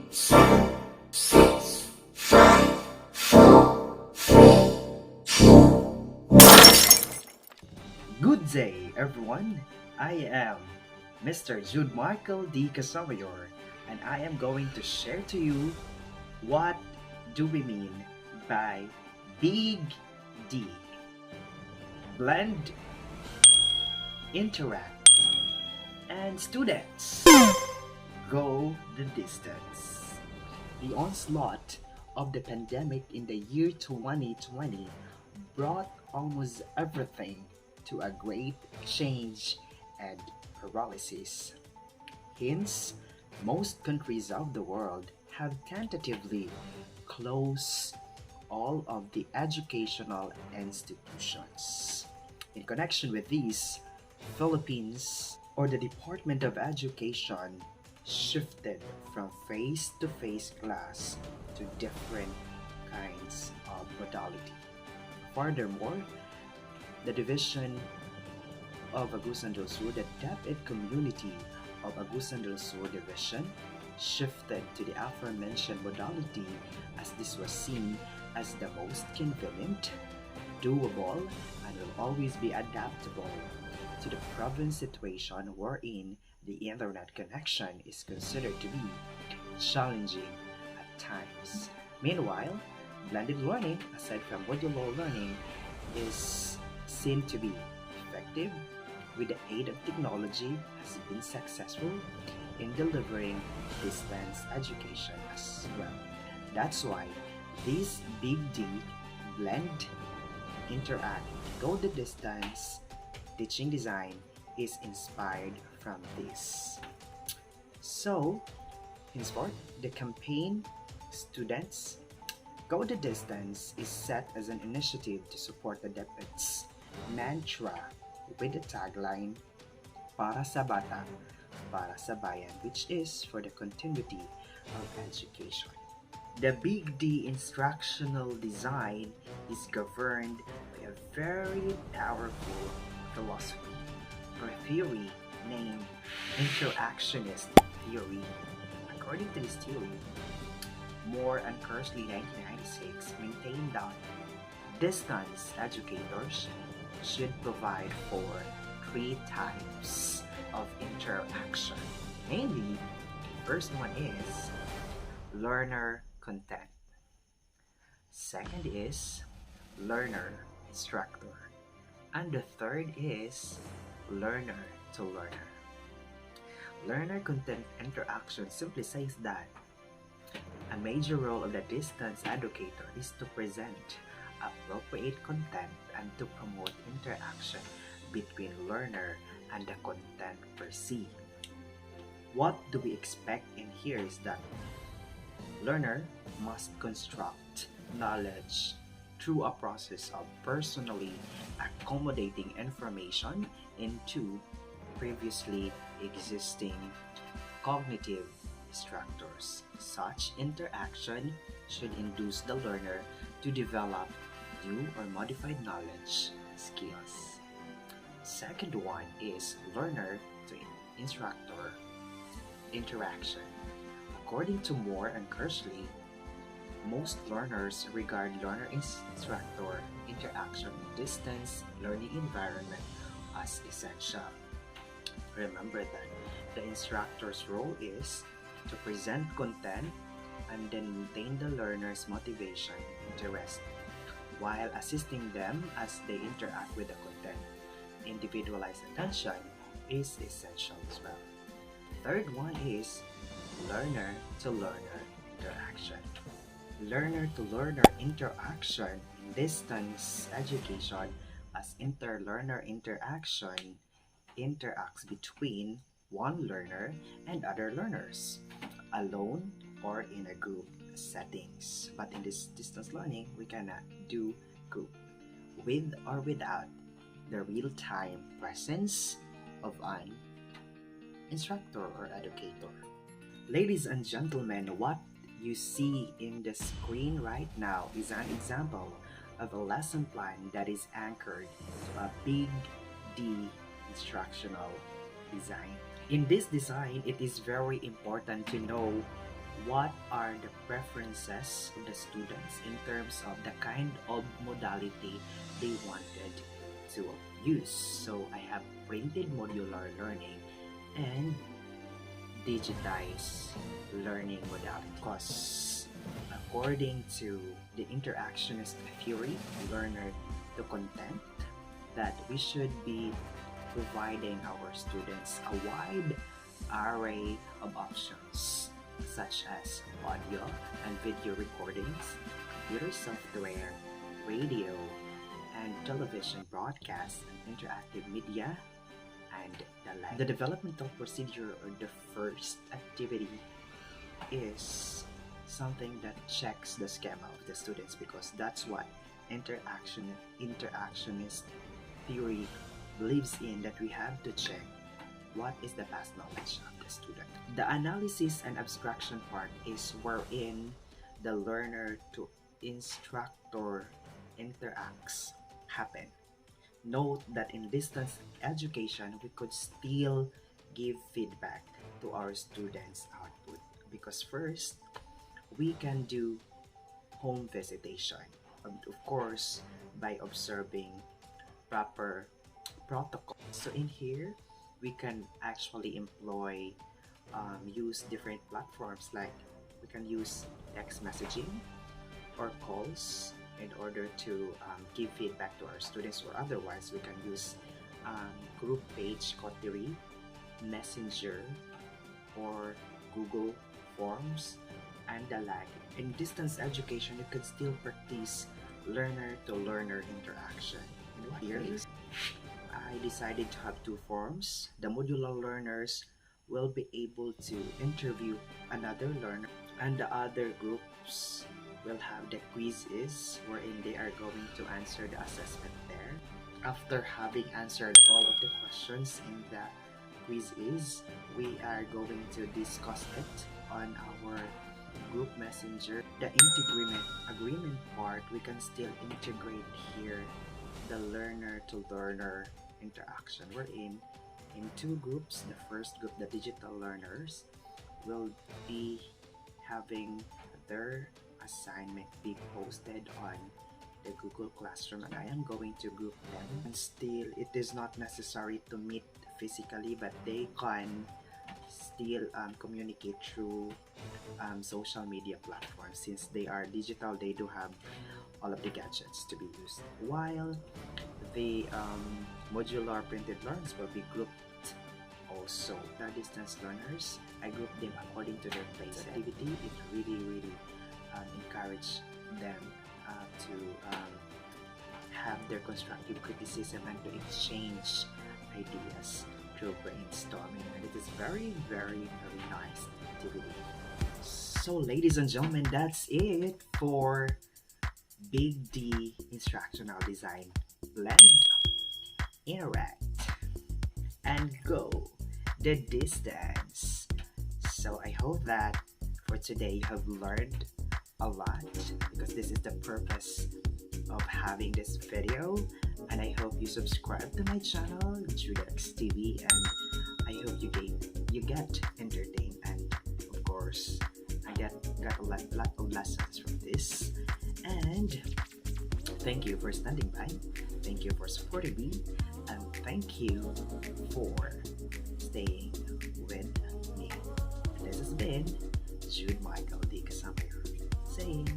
7, 6, 5, 4, 3, 2. Good day, everyone. I am Mr. Jude Michael D. Casamayor, and I am going to share to you what do we mean by Big D. Blend, interact, and students go the distance. The onslaught of the pandemic in the year 2020 brought almost everything to a great change and paralysis. Hence, most countries of the world have tentatively closed all of the educational institutions. In connection with these, Philippines or the Department of Education shifted from face-to-face class to different kinds of modality. Furthermore, the division of Agusan del Sur, the DepEd community of Agusan del Sur division, shifted to the aforementioned modality as this was seen as the most convenient, doable, and will always be adaptable to the province situation wherein the internet connection is considered to be challenging at times. Meanwhile, blended learning, aside from modular learning, is seen to be effective with the aid of technology has been successful in delivering distance education as well. That's why this Big D blend, interact, go the distance teaching design is inspired from this. So, henceforth, the campaign Students Go the Distance is set as an initiative to support the DepEd's mantra with the tagline Para sa Bata, Para sa Bayan, which is for the continuity of education. The Big D instructional design is governed by a very powerful philosophy or theory named interactionist theory. According to this theory, Moore and Kersley 1996 maintained that distance educators should provide for three types of interaction. Mainly, the first one is learner content. Second is learner instructor. And the third is learner to learner. Learner content interaction simply says that a major role of the distance educator is to present appropriate content and to promote interaction between learner and the content per se. What do we expect in here is that learner must construct knowledge through a process of personally accommodating information into previously existing cognitive structures. Such interaction should induce the learner to develop new or modified knowledge skills. Second one is learner to instructor interaction. According to Moore and Kersley, most learners regard learner-instructor interaction in distance learning environment as essential. Remember that the instructor's role is to present content and then maintain the learner's motivation and interest while assisting them as they interact with the content. Individualized attention is essential as well. Third one is learner-to-learner interaction. Learner-to-learner interaction in distance education as inter-learner interaction interacts between one learner and other learners, alone or in a group settings. But in this distance learning, we cannot do group with or without the real-time presence of an instructor or educator. Ladies and gentlemen, what you see in the screen right now is an example of a lesson plan that is anchored to a Big D instructional design. In this design, it is very important to know what are the preferences of the students in terms of the kind of modality they wanted to use. So I have printed modular learning and digitized learning modality. Because according to the interactionist theory, learner to content, that we should be providing our students a wide array of options such as audio and video recordings, computer software, radio, and television broadcasts and interactive media, and the like. The developmental procedure or the first activity is something that checks the schema of the students, because that's what interactionist theory believes in, that we have to check what is the past knowledge of the student. The analysis and abstraction part is wherein the learner to instructor interacts happen. Note that in distance education, we could still give feedback to our students' output, because first, we can do home visitation, of course, by observing proper protocol. So in here, we can actually use different platforms, like we can use text messaging or calls in order to give feedback to our students, or otherwise we can use group page coterie, messenger, or Google Forms, and the like. In distance education, you could still practice learner-to-learner interaction. In here, I decided to have two forms. The modular learners will be able to interview another learner, and the other groups will have the quizzes wherein they are going to answer the assessment there. After having answered all of the questions in the quizzes, we are going to discuss it on our group messenger. The agreement part, we can still integrate here the learner to learner interaction, wherein in two groups. The first group, the digital learners, will be having their assignment be posted on the Google Classroom, and I am going to group them. And still, it is not necessary to meet physically, but they can still communicate through social media platforms. Since they are digital, they do have all of the gadgets to be used. While the modular printed learners will be grouped also. The distance learners, I group them according to their place activity. It really encourage them to have their constructive criticism and to exchange ideas through brainstorming, and it is very nice activity. So ladies and gentlemen, that's it for Big D Instructional Design. Blend, interact, and go the distance. So I hope that for today you have learned a lot, because this is the purpose of having this video, and I hope you subscribe to my channel, Judex TV, and I hope you get entertained, and of course I got a lot of lessons from this. And thank you for standing by, thank you for supporting me, and thank you for staying with me. And this has been Jude Michael D. Kasamay saying